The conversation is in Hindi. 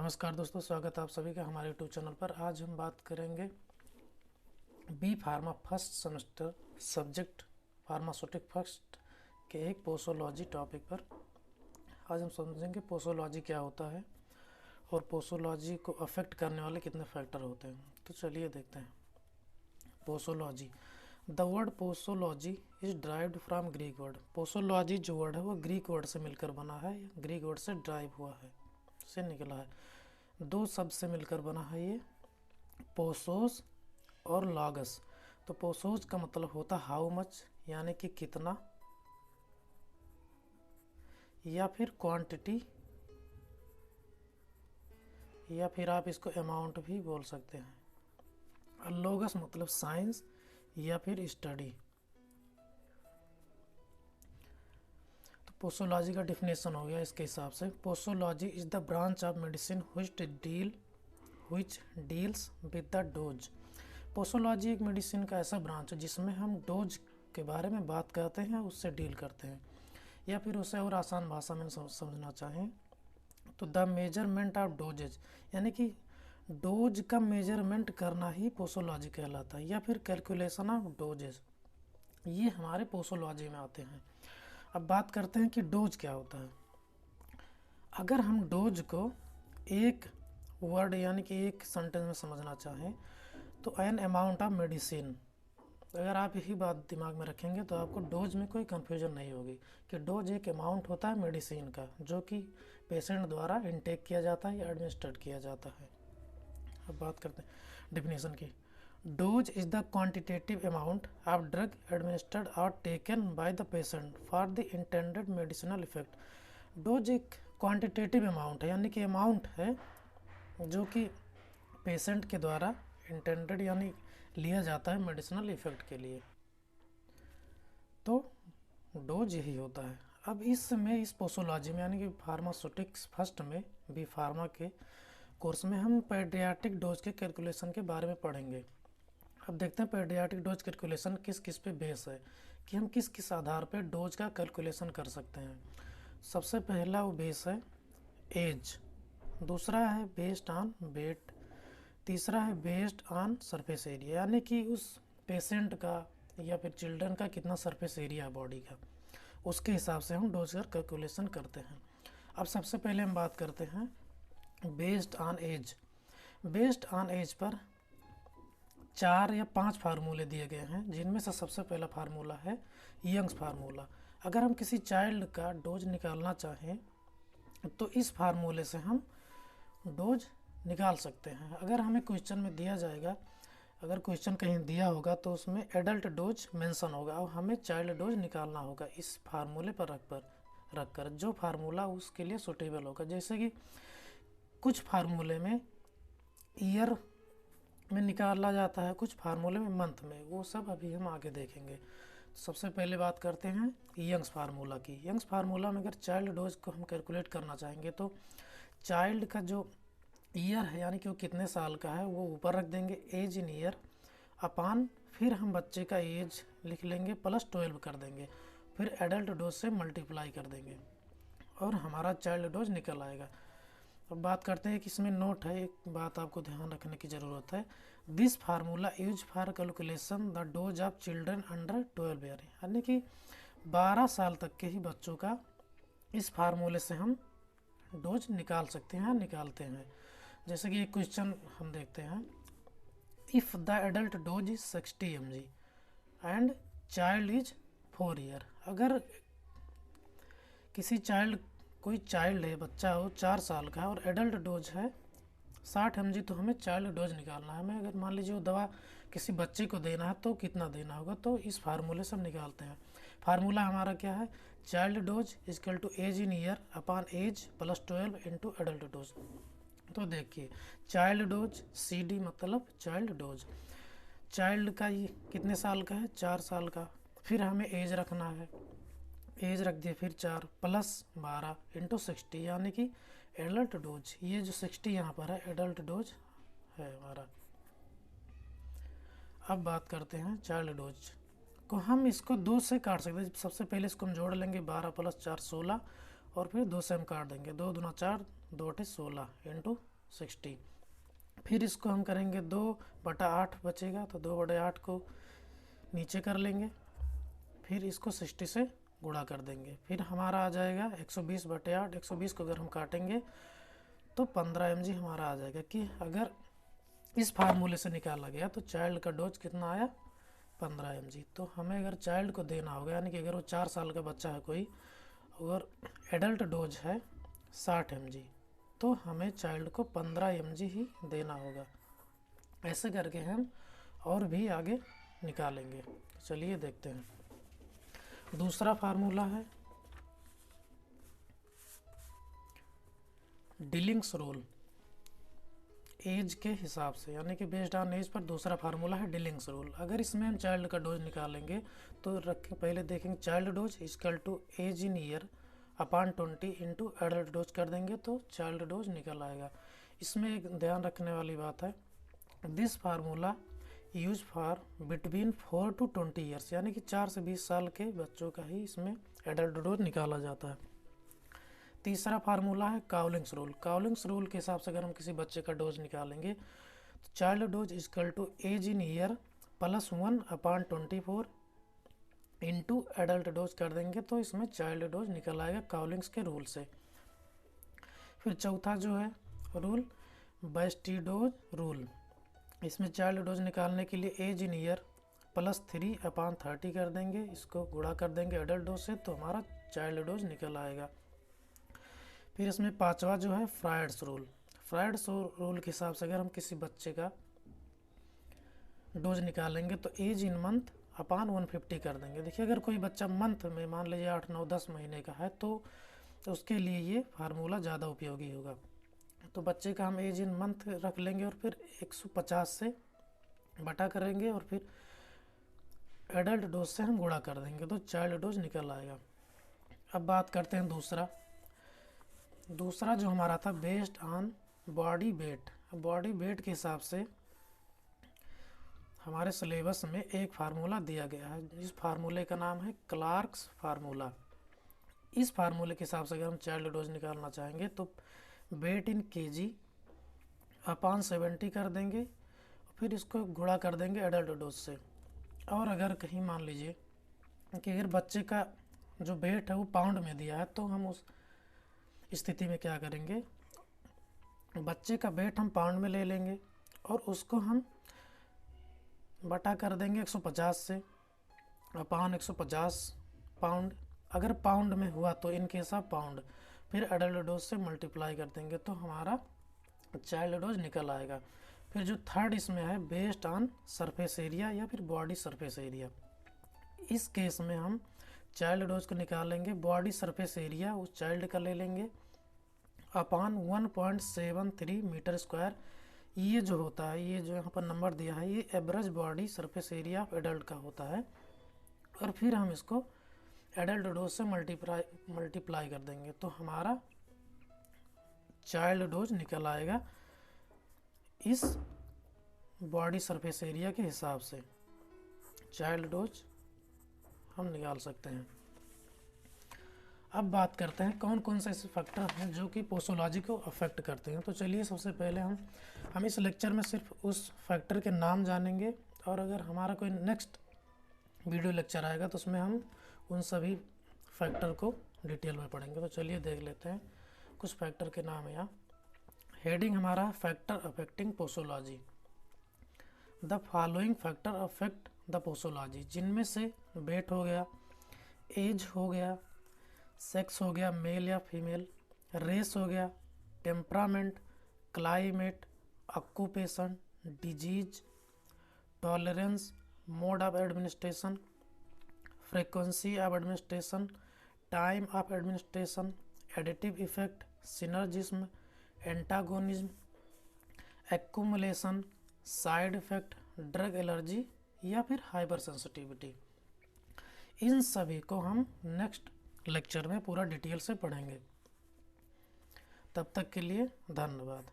नमस्कार दोस्तों, स्वागत है आप सभी का हमारे यूट्यूब चैनल पर। आज हम बात करेंगे B pharma first semester subject pharmaceutic first के एक पोसोलॉजी टॉपिक पर। आज हम समझेंगे पोसोलॉजी क्या होता है और पोसोलॉजी को अफेक्ट करने वाले कितने फैक्टर होते हैं। तो चलिए देखते हैं। Posology, the word posology is derived from Greek word. Posology जो वर्ड है वो ग्रीक वर्ड से मिलकर बना है, ग्रीक वर्ड से ड्राइव हुआ है, से निकला है। दो शब्द से मिलकर बना है ये, पोसोस और लॉगस। तो पोसोस का मतलब होता हाउ मच, यानी कि कितना, या फिर क्वांटिटी, या फिर आप इसको अमाउंट भी बोल सकते हैं। और लॉगस मतलब साइंस या फिर स्टडी। तो पोसोलॉजी का डिफिनेशन हो गया इसके हिसाब से। Posology is the branch of medicine which deals with the dose. Posology एक मेडिसिन का ऐसा ब्रांच है जिसमें हम डोज के बारे में बात करते हैं, उससे डील करते हैं, या फिर उसे और आसान भाषा में समझना चाहें तो द मेजरमेंट ऑफ डोजेज, यानी कि डोज का मेजरमेंट करना ही पोसोलॉजी कहलाता है, या फिर कैलकुलेशन ऑफ डोजेज, ये हमारे पोसोलॉजी में आते हैं। अब बात करते हैं कि डोज क्या होता है। अगर हम डोज को एक वर्ड यानी कि एक सेंटेंस में समझना चाहें तो एन अमाउंट ऑफ मेडिसिन, अगर आप यही बात दिमाग में रखेंगे तो आपको डोज में कोई कन्फ्यूजन नहीं होगी कि डोज एक अमाउंट होता है मेडिसिन का, जो कि पेशेंट द्वारा इनटेक किया जाता है या एडमिनिस्ट्रेट किया जाता है। अब बात करते हैं डिफिनेशन की। Dose is the quantitative amount of drug administered और taken by the patient for the intended medicinal effect. Dose एक क्वांटिटेटिव अमाउंट है, यानी कि अमाउंट है जो कि पेशेंट के द्वारा इंटेंडेड यानी लिया जाता है मेडिसिनल इफेक्ट के लिए। तो डोज यही होता है। अब इस पोसोलॉजी में यानी कि फार्मास्यूटिक्स फर्स्ट में बी फार्मा के कोर्स में हम पेडियाट्रिक डोज के कैलकुलेशन के बारे में पढ़ेंगे। अब देखते हैं पेडियाट्रिक डोज कैलकुलेशन किस किस पे बेस है, कि हम किस किस आधार पे डोज का कैलकुलेशन कर सकते हैं। सबसे पहला वो बेस है एज, दूसरा है बेस्ड ऑन वेट, तीसरा है बेस्ड ऑन सरफेस एरिया, यानी कि उस पेशेंट का या फिर चिल्ड्रन का कितना सरफेस एरिया है बॉडी का, उसके हिसाब से हम डोज का कैलकुलेशन करते हैं। अब सबसे पहले हम बात करते हैं based on age. Based on age पर 4 या 5 फार्मूले दिए गए हैं, जिनमें से सबसे पहला फार्मूला है यंग्स फार्मूला। अगर हम किसी चाइल्ड का डोज निकालना चाहें तो इस फार्मूले से हम डोज निकाल सकते हैं। अगर हमें क्वेश्चन में दिया जाएगा, अगर क्वेश्चन कहीं दिया होगा तो उसमें एडल्ट डोज मेंशन होगा और हमें चाइल्ड डोज निकालना होगा इस फार्मूले पर रखकर जो फार्मूला उसके लिए सूटेबल होगा। जैसे कि कुछ फार्मूले में ईयर में निकाला जाता है, कुछ फार्मूले में मंथ में, वो सब अभी हम आगे देखेंगे। सबसे पहले बात करते हैं यंग्स फार्मूला की। यंग्स फार्मूला में अगर चाइल्ड डोज को हम कैलकुलेट करना चाहेंगे तो चाइल्ड का जो ईयर है यानी कि वो कितने साल का है वो ऊपर रख देंगे, एज इन ईयर अपान, फिर हम बच्चे का एज लिख लेंगे प्लस 12 कर देंगे, फिर एडल्ट डोज से मल्टीप्लाई कर देंगे और हमारा चाइल्ड डोज निकल आएगा। अब बात करते हैं कि इसमें नोट है, एक बात आपको ध्यान रखने की ज़रूरत है। This formula use for calculation the dose of children under 12 year, यानी कि 12 साल तक के ही बच्चों का इस फार्मूले से हम डोज निकाल सकते हैं, निकालते हैं। जैसे कि एक क्वेश्चन हम देखते हैं, if the adult dose is 60 mg and child is 4 year. अगर किसी कोई चाइल्ड है, बच्चा हो 4 साल का है और एडल्ट डोज है 60 mg, तो हमें चाइल्ड डोज निकालना है। हमें अगर मान लीजिए वो दवा किसी बच्चे को देना है तो कितना देना होगा, तो इस फार्मूले से हम निकालते हैं। फार्मूला हमारा क्या है, child dose equal to age in year upon age plus 12 into adult dose. तो देखिए चाइल्ड डोज CD मतलब चाइल्ड डोज, चाइल्ड का ये कितने साल का है, 4 साल का, फिर हमें एज रखना है, एज रख दिए, फिर 4 प्लस 12 इंटू 60, यानी कि एडल्ट डोज, ये जो 60 यहाँ पर है एडल्ट डोज है हमारा। अब बात करते हैं चाइल्ड डोज को, हम इसको 2 से काट सकते हैं। सबसे पहले इसको हम जोड़ लेंगे, 12 प्लस 4 16, और फिर 2 से हम काट देंगे, 2 दूना 4, 2 8 16 इंटू 60। फिर इसको हम करेंगे 2/8 बचेगा, तो 2/8 को नीचे कर लेंगे, फिर इसको 60 से गुणा कर देंगे, फिर हमारा आ जाएगा 120/8। 120 को अगर हम काटेंगे तो 15 mg हमारा आ जाएगा। कि अगर इस फार्मूले से निकाला गया तो चाइल्ड का डोज कितना आया, 15 mg। तो हमें अगर चाइल्ड को देना होगा, यानी कि अगर वो 4 साल का बच्चा है कोई, अगर एडल्ट डोज है 60 mg, तो हमें चाइल्ड को 15 mg ही देना होगा। ऐसे करके हम और भी आगे निकालेंगे। चलिए देखते हैं। दूसरा फार्मूला है डिलिंग्स रूल, एज के हिसाब से, यानी कि बेस्ड ऑन एज पर दूसरा फार्मूला है डिलिंग्स रूल। अगर इसमें हम चाइल्ड का डोज निकालेंगे तो पहले देखेंगे child dose equal to age in year upon 20 into adult dose कर देंगे तो चाइल्ड डोज निकल आएगा। इसमें एक ध्यान रखने वाली बात है, this formula use for between 4 to 20 years, यानी कि 4 से 20 साल के बच्चों का ही इसमें एडल्ट डोज निकाला जाता है। तीसरा फार्मूला है काउलिंग्स रूल। काउलिंग्स रूल के हिसाब से अगर हम किसी बच्चे का डोज निकालेंगे तो child dose equal to age in year plus 1/24 into adult dose कर देंगे तो इसमें चाइल्ड डोज निकल आएगा काउलिंग्स के रूल से। फिर चौथा जो है रूल बेस्टीडोज रूल, इसमें चाइल्ड डोज निकालने के लिए एज इन ईयर प्लस 3/30 कर देंगे, इसको गुणा कर देंगे एडल्ट डोज से तो हमारा चाइल्ड डोज निकल आएगा। फिर इसमें पांचवा जो है फ्राइड्स रूल। फ्राइड्स रूल के हिसाब से अगर हम किसी बच्चे का डोज निकालेंगे तो एज इन मंथ अपॉन 150 कर देंगे। देखिए अगर कोई बच्चा मंथ में मान लीजिए 8, 9, 10 महीने का है तो उसके लिए ये फार्मूला ज़्यादा उपयोगी होगा। तो बच्चे का हम एज इन मंथ रख लेंगे और फिर 150 से बटा करेंगे और फिर एडल्ट डोज से हम गुणा कर देंगे तो चाइल्ड डोज निकल आएगा। अब बात करते हैं दूसरा जो हमारा था based on body weight. Body weight के हिसाब से हमारे सिलेबस में एक फार्मूला दिया गया है, इस फार्मूले का नाम है क्लार्क्स फार्मूला। इस फार्मूले के हिसाब से अगर हम चाइल्ड डोज निकालना चाहेंगे तो वेट इन केजी अपॉन 70 कर देंगे, फिर इसको गुणा कर देंगे एडल्ट डोज से। और अगर कहीं मान लीजिए कि अगर बच्चे का जो वेट है वो पाउंड में दिया है तो हम उस स्थिति में क्या करेंगे, बच्चे का वेट हम पाउंड में ले लेंगे और उसको हम बटा कर देंगे 150 से अपॉन 150 पाउंड। अगर पाउंड में हुआ तो इन केस ऑफ पाउंड, फिर एडल्ट डोज से मल्टीप्लाई कर देंगे तो हमारा चाइल्ड डोज निकल आएगा। फिर जो थर्ड इसमें है बेस्ड ऑन सरफेस एरिया या फिर बॉडी सरफेस एरिया। इस केस में हम चाइल्ड डोज को निकालेंगे, बॉडी सरफेस एरिया उस चाइल्ड का ले लेंगे अपॉन 1.73 मीटर स्क्वायर। ये जो होता है, ये जो यहाँ पर नंबर दिया है, ये average body surface area of adult का होता है। और फिर हम इसको एडल्ट डोज से मल्टीप्लाई कर देंगे तो हमारा चाइल्ड डोज निकल आएगा इस बॉडी सरफेस एरिया के हिसाब से। चाइल्ड डोज हम निकाल सकते हैं। अब बात करते हैं कौन कौन से ऐसे फैक्टर हैं जो कि पोसोलॉजी को अफेक्ट करते हैं। तो चलिए सबसे पहले हम इस लेक्चर में सिर्फ उस फैक्टर के नाम जानेंगे और अगर हमारा कोई नेक्स्ट वीडियो लेक्चर आएगा तो उसमें हम उन सभी फैक्टर को डिटेल में पढ़ेंगे। तो चलिए देख लेते हैं कुछ फैक्टर के नाम यहाँ। हेडिंग हमारा factor affecting posology. The following factor affect the posology, जिनमें से वेट हो गया, एज हो गया, सेक्स हो गया मेल या फीमेल, रेस हो गया, temperament, climate, occupation, disease, tolerance, mode of administration, frequency of administration, time of administration, additive effect, synergism, antagonism, accumulation, side effect, drug allergy या फिर हाइपर सेंसिटिविटी। इन सभी को हम नेक्स्ट लेक्चर में पूरा डिटेल से पढ़ेंगे। तब तक के लिए धन्यवाद।